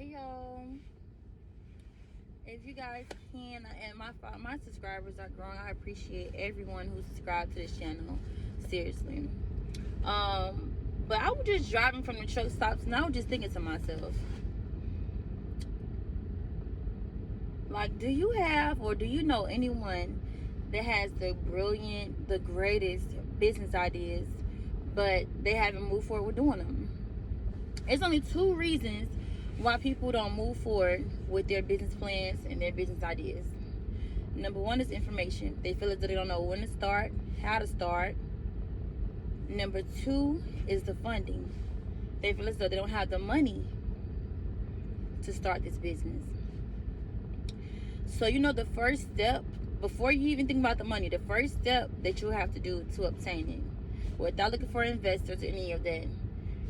Hey y'all, if you guys can, and my subscribers are growing, I appreciate everyone who subscribed to this channel, seriously. But I was just driving from the truck stops and I was just thinking to myself, like, do you have or do you know anyone that has the greatest business ideas, but they haven't moved forward with doing them? It's only two reasons why people don't move forward with their business plans and their business ideas. Number one is information. They feel as though they don't know when to start, how to start. Number two is the funding. They feel as though they don't have the money to start this business. So the first step, before you even think about the money, the first step that you have to do to obtain it, without looking for investors or any of that,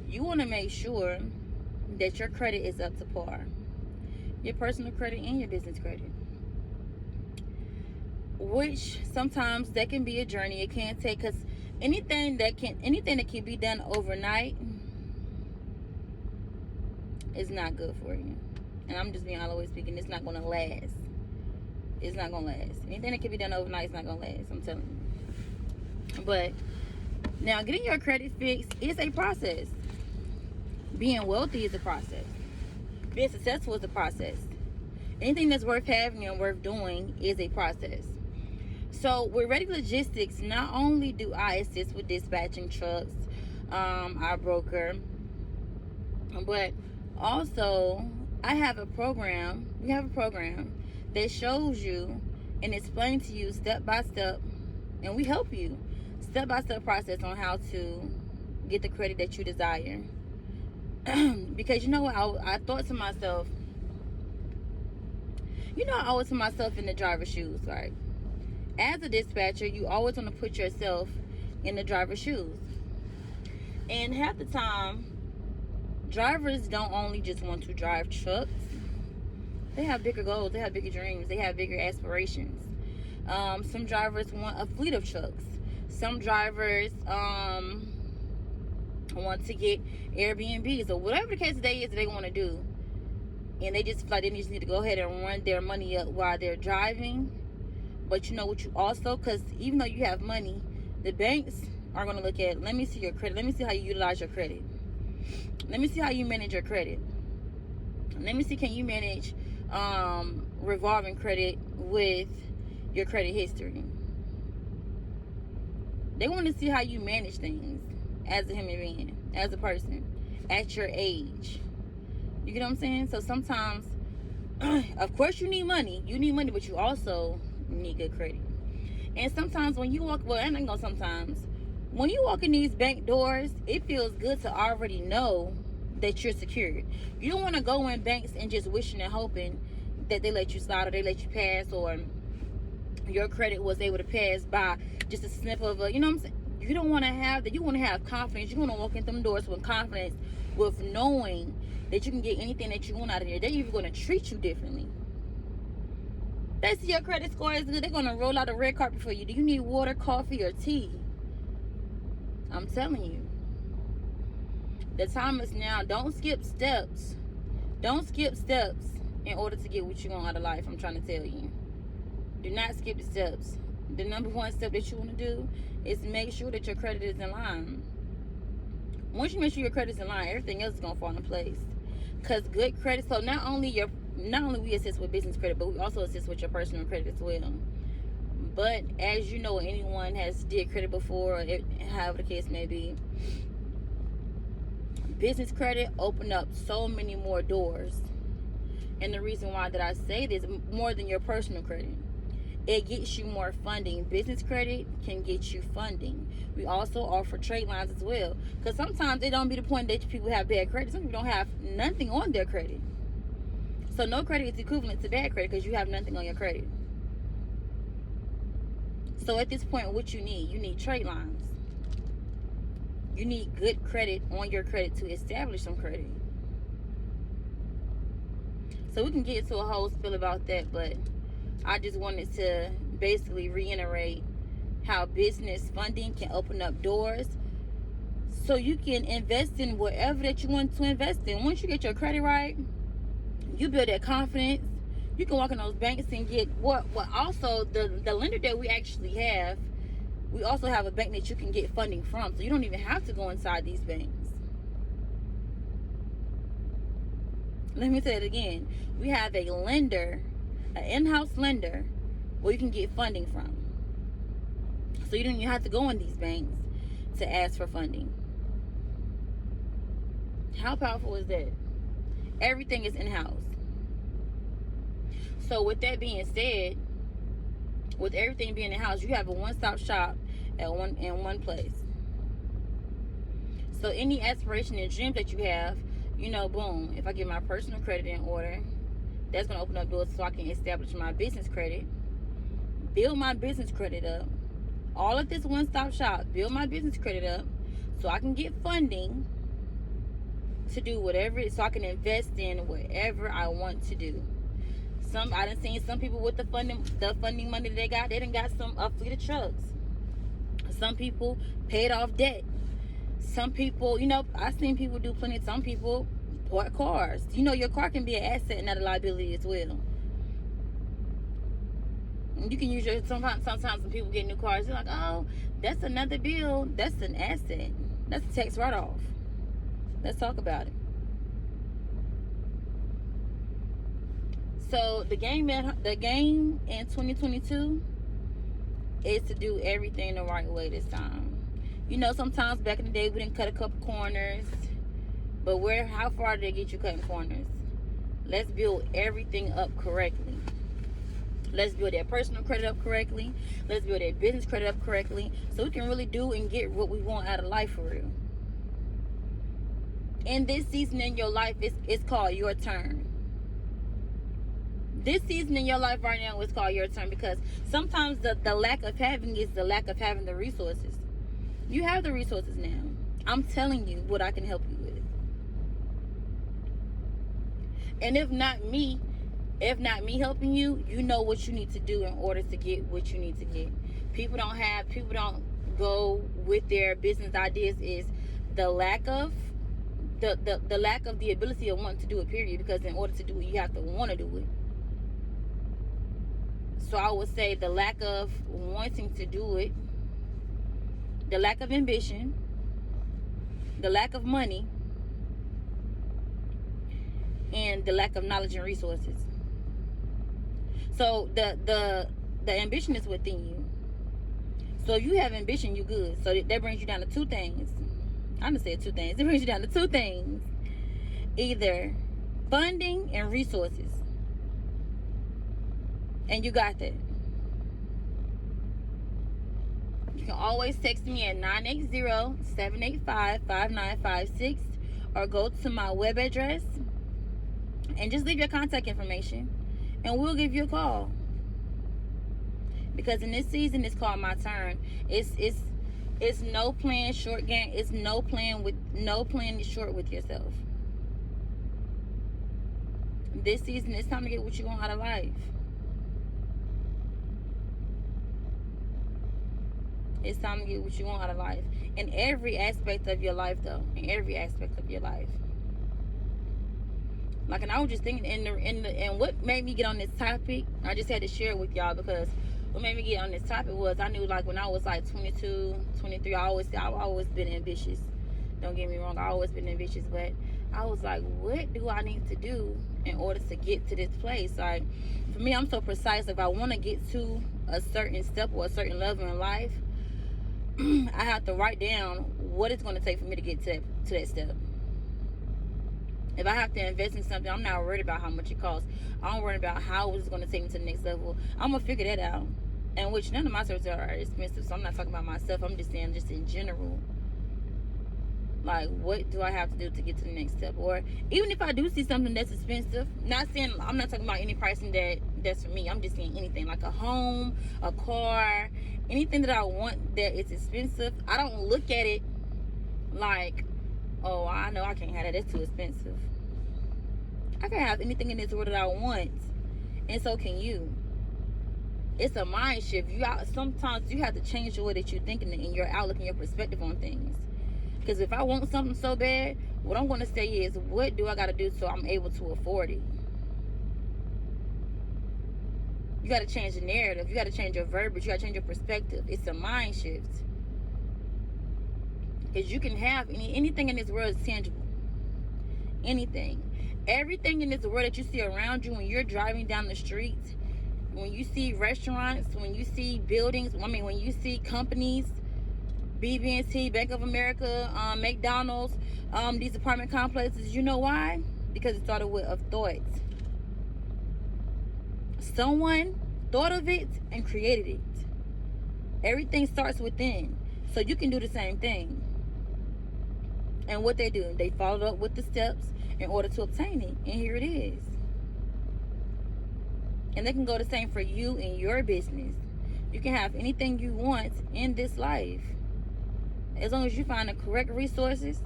you want to make sure that your credit is up to par. Your personal credit and your business credit. Which sometimes that can be a journey. It can take, because anything that can be done overnight is not good for you. And I'm just being all the way speaking, it's not gonna last. It's not gonna last. Anything that can be done overnight is not gonna last, I'm telling you. But now, getting your credit fixed is a process. Being wealthy is a process. Being successful is a process. Anything that's worth having and worth doing is a process. So with Ready Logistics, not only do I assist with dispatching trucks, our broker, but also I have a program. We have a program that shows you and explains to you step by step, and we help you step by step process on how to get the credit that you desire. Because I thought to myself, I owe it to myself in the driver's shoes, right? As a dispatcher, you always want to put yourself in the driver's shoes. And half the time, drivers don't only just want to drive trucks. They have bigger goals, they have bigger dreams, they have bigger aspirations. Some drivers want a fleet of trucks. Some drivers want to get Airbnbs or whatever the case today is that they want to do, and they just feel like they just need to go ahead and run their money up while they're driving. But what you also, because even though you have money, the banks are going to look at, let me see your credit, let me see how you utilize your credit, let me see how you manage your credit, let me see, can you manage revolving credit with your credit history. They want to see how you manage things as a human being, as a person, at your age. You get what I'm saying? So sometimes, of course, you need money. You need money, but you also need good credit. And sometimes when you walk, and I know sometimes, when you walk in these bank doors, it feels good to already know that you're secured. You don't want to go in banks and just wishing and hoping that they let you slide or they let you pass, or your credit was able to pass by just a snip of a, what I'm saying? You don't want to have that. You want to have confidence. You want to walk in them doors with confidence, with knowing that you can get anything that you want out of here. They're even going to treat you differently. They see your credit score is good, they're going to roll out a red carpet for you. Do you need water, coffee, or tea? I'm telling you. The time is now. Don't skip steps. Don't skip steps in order to get what you want out of life. I'm trying to tell you. Do not skip the steps. The number one step that you want to do is make sure that your credit is in line. Once you make sure your credit is in line, everything else is going to fall into place. Because good credit, so not only we assist with business credit, but we also assist with your personal credit as well. But as you know, anyone has did credit before, however the case may be, business credit open up so many more doors. And the reason why that I say this, more than your personal credit, it gets you more funding. Business credit can get you funding. We also offer trade lines as well, because sometimes it don't be the point that people have bad credit. Some people don't have nothing on their credit. So no credit is equivalent to bad credit because you have nothing on your credit. So at this point, what you need trade lines. You need good credit on your credit to establish some credit. So we can get into a whole spill about that, but I just wanted to basically reiterate how business funding can open up doors so you can invest in whatever that you want to invest in. Once you get your credit right, You build that confidence. You can walk in those banks and get what also the lender that we actually have, we also have a bank that you can get funding from. So you don't even have to go inside these banks. Let me say it again. We have a lender, an in-house lender, where you can get funding from. So you don't even have to go in these banks to ask for funding. How powerful is that? Everything is in-house. So with that being said, with everything being in-house, you have a one-stop shop in one place. So any aspiration and dreams that you have, you know, boom, if I get my personal credit in order, that's going to open up doors so I can establish my business credit, build my business credit up. All of this one-stop shop, build my business credit up so I can get funding to do whatever, so I can invest in whatever I want to do. I done seen some people with the funding money that they done got a fleet of trucks. Some people paid off debt. Some people, you know, I've seen people do plenty. Some people bought cars. You know, your car can be an asset and not a liability as well. You can use your, sometimes when people get new cars, they're like, oh, that's another bill. That's an asset. That's a tax write-off. Let's talk about it. So the game in 2022 is to do everything the right way this time. You know, sometimes back in the day we didn't cut a couple corners, but how far did they get you cutting corners? Let's build everything up correctly. Let's build that personal credit up correctly. Let's build that business credit up correctly, so we can really do and get what we want out of life for real. In this season in your life, it's called your turn. This season in your life right now is called your turn, because sometimes the lack of having is the lack of having the resources. You have the resources now. I'm telling you what I can help you with. And if not me helping you, you know what you need to do in order to get what you need to get. People don't go with their business ideas is the lack of the lack of the ability of wanting to do it, period. Because in order to do it, you have to want to do it. So I would say the lack of wanting to do it, the lack of ambition, the lack of money, and the lack of knowledge and resources. So the ambition is within you. So if you have ambition, you good. So that brings you down to two things. I'm gonna say two things. It brings you down to two things: either funding and resources. And you got that. You can always text me at 980-785-5956 or go to my web address and just leave your contact information and we'll give you a call. Because in this season, it's called my turn. It's no playing short game. It's no playing short with yourself. This season, it's time to get what you want out of life. It's time to get what you want out of life. In every aspect of your life, though. In every aspect of your life. Like, and I was just thinking, and what made me get on this topic, I just had to share it with y'all, because what made me get on this topic was, I knew, like, when I was like 22, 23, I've always been ambitious. Don't get me wrong, I've always been ambitious, but I was like, what do I need to do in order to get to this place? Like, for me, I'm so precise. If I want to get to a certain step or a certain level in life, I have to write down what it's going to take for me to get to that step. If I have to invest in something, I'm not worried about how much it costs. I'm worried about how it's going to take me to the next level. I'm going to figure that out. And which none of my services are expensive, so I'm not talking about myself. I'm just saying, just in general. Like, what do I have to do to get to the next step? Or even if I do see something that's expensive, I'm not talking about any pricing that's for me. I'm just saying anything, like a home, a car, anything that I want that is expensive. I don't look at it like, oh, I know I can't have that. That's too expensive. I can have anything in this world that I want, and so can you. It's a mind shift. Sometimes you have to change the way that you're thinking and your outlook and your perspective on things. Because if I want something so bad, what I'm going to say is, what do I got to do so I'm able to afford it? You got to change the narrative. You got to change your verbiage. You got to change your perspective. It's a mind shift. Because you can have anything in this world is tangible. Anything. Everything in this world that you see around you when you're driving down the street, when you see restaurants, when you see buildings, when you see companies, BB&T, Bank of America, McDonald's, these apartment complexes, you know why? Because it started with a thought. Someone thought of it and created it. Everything starts within. So you can do the same thing. And what they do, they followed up with the steps in order to obtain it. And here it is. And they can go the same for you and your business. You can have anything you want in this life. As long as you find the correct resources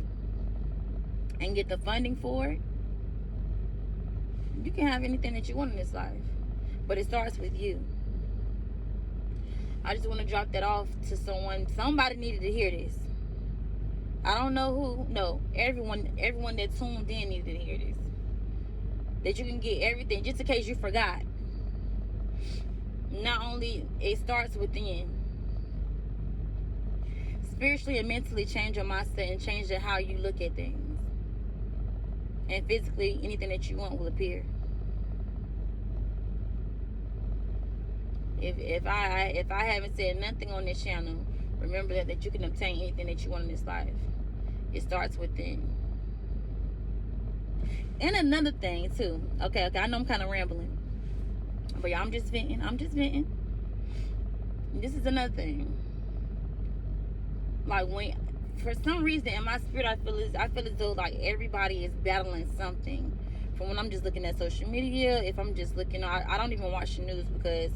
and get the funding for it, you can have anything that you want in this life. But it starts with you. I just want to drop that off to someone. Somebody needed to hear this. I don't know who. No, everyone that tuned in needed to hear this. That you can get everything, just in case you forgot. Not only it starts within. Spiritually and mentally change your mindset and change how you look at things. And physically, anything that you want will appear. If I haven't said nothing on this channel, remember that you can obtain anything that you want in this life. It starts within. And another thing too. Okay, I know I'm kind of rambling, but yeah, I'm just venting. This is another thing. Like, when for some reason in my spirit I feel as though like everybody is battling something. From when I'm just looking at social media, if I'm just looking, I don't even watch the news because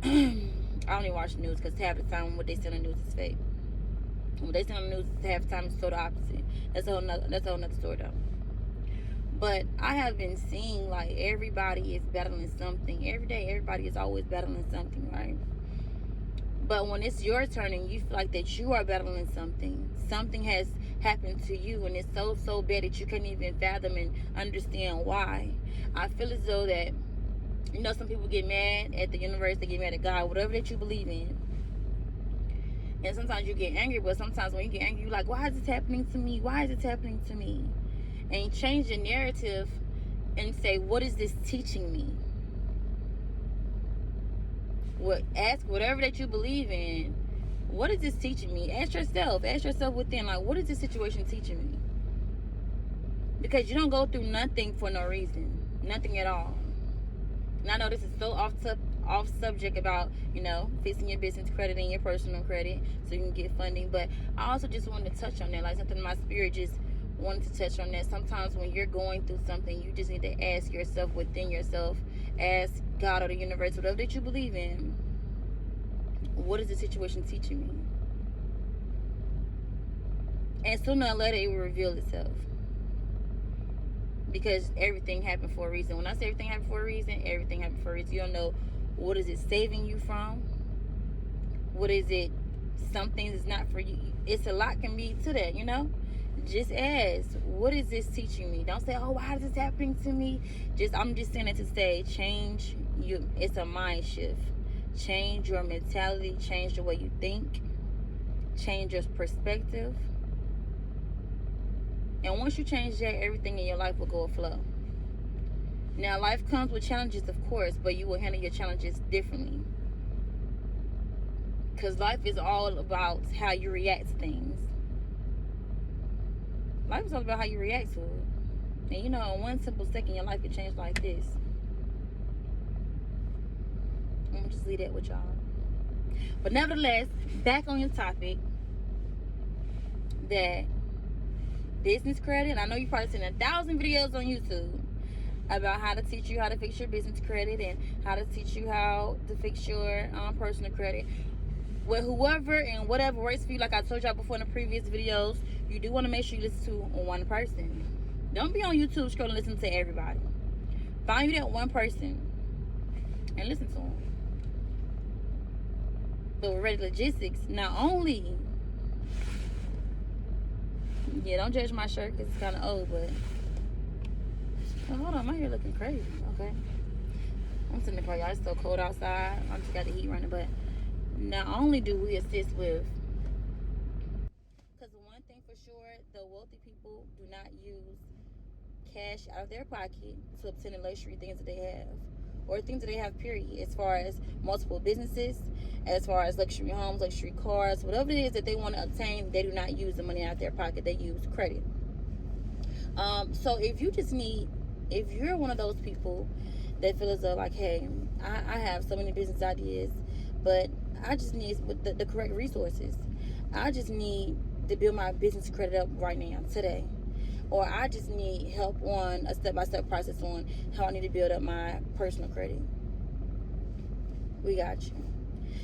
I don't even watch the news because half the time what they say on the news is fake. What they say on the news half the time is so the opposite. That's a whole nother story though. But I have been seeing like everybody is battling something. Every day everybody is always battling something, right? But when it's your turn and you feel like that you are battling something has happened to you and it's so bad that you can't even fathom and understand why. I feel as though that, you know, some people get mad at the universe, they get mad at God, whatever that you believe in. And sometimes you get angry, but sometimes when you get angry, you're like, why is this happening to me? Why is it happening to me? And you change the narrative and say, what is this teaching me? Ask whatever that you believe in, what is this teaching me? Ask yourself within, like, what is this situation teaching me? Because you don't go through nothing for no reason. Nothing at all. And I know this is so off subject about, you know, fixing your business credit and your personal credit so you can get funding. But I also just wanted to touch on that. Like, something in my spirit just wanted to touch on that. Sometimes when you're going through something, you just need to ask yourself within yourself, ask God or the universe, whatever that you believe in, what is the situation teaching me? And sooner or later it will reveal itself. Because everything happened for a reason. When I say everything happened for a reason, everything happened for a reason. You don't know, what is it saving you from? What is it? Something is not for you. It's a lot can be to that, you know? Just ask, what is this teaching me? Don't say, oh, why is this happening to me? I'm just saying it to say, change you. It's a mind shift. Change your mentality. Change the way you think. Change your perspective. And once you change that, everything in your life will go aflow. Now, life comes with challenges, of course, but you will handle your challenges differently. Because life is all about how you react to things. Life is all about how you react to it. And you know, in one simple second, your life could change like this. I'm going to just leave that with y'all. But nevertheless, back on your topic, that business credit. I know you've probably seen 1,000 videos on YouTube about how to teach you how to fix your business credit and how to teach you how to fix your personal credit. Well, whoever and whatever works for you, like I told y'all before in the previous videos, you do want to make sure you listen to one person. Don't be on YouTube scrolling listening to everybody. Find you that one person and listen to them. But with Ready Logistics, not only, yeah, don't judge my shirt because it's kind of old, but oh, hold on, my hair looking crazy. Okay, I'm sitting in the car, y'all. It's so cold outside. I just got the heat running, but not only do we assist with, because the one thing for sure, the wealthy people do not use cash out of their pocket to obtain the luxury things that they have, or things that they have, period, as far as multiple businesses, as far as luxury homes, luxury cars, whatever it is that they want to obtain. They do not use the money out of their pocket. They use credit. So if you're one of those people that feel as though like, hey, I have so many business ideas, but I just need the correct resources. I just need to build my business credit up right now, today. Or I just need help on a step-by-step process on how I need to build up my personal credit. We got you.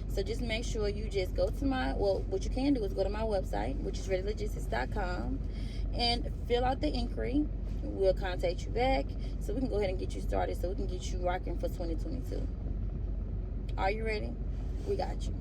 So just make sure you just go to what you can do is go to my website, which is readylogistics.com, and fill out the inquiry. We'll contact you back so we can go ahead and get you started, so we can get you rocking for 2022. Are you ready? We got you.